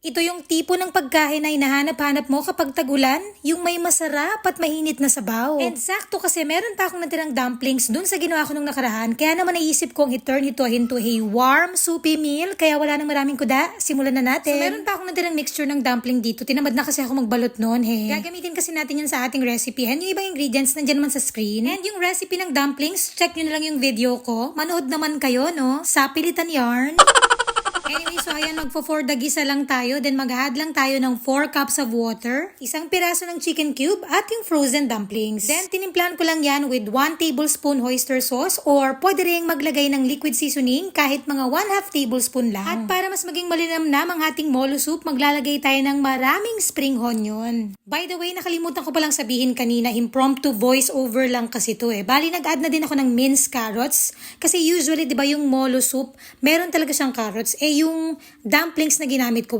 Ito yung tipo ng pagkain na hinahanap-hanap mo kapag tagulan, yung may masarap at mainit na sabaw. And sakto kasi meron pa akong natirang dumplings dun sa ginawa ko nung nakaraan, kaya naman naisip kong i-turn ito into a warm, soupy meal, kaya wala nang maraming kuda, simulan na natin. So meron pa akong natirang mixture ng dumpling dito, tinamad na kasi ako magbalot nun, Gagamitin kasi natin yan sa ating recipe, and yung ibang ingredients nandyan naman sa screen. And yung recipe ng dumplings, check nyo na lang yung video ko, manood naman kayo, no? Sa Pilitan Yarn. Anyway, so ayan, magpo-4 dagisa lang tayo. Then mag-add lang tayo ng 4 cups of water, isang piraso ng chicken cube, at yung frozen dumplings. Then tinimplahan ko lang yan with 1 tablespoon oyster sauce, or pwede rin maglagay ng liquid seasoning kahit mga 1/2 tablespoon lang. At para mas maging malinamnam ang ating molo soup, maglalagay tayo ng maraming spring onion. By the way, nakalimutan ko palang sabihin kanina, impromptu voice over lang kasi to Bali, nag-add na din ako ng minced carrots. Kasi usually, di ba yung molo soup, meron talaga siyang carrots. Yung dumplings na ginamit ko,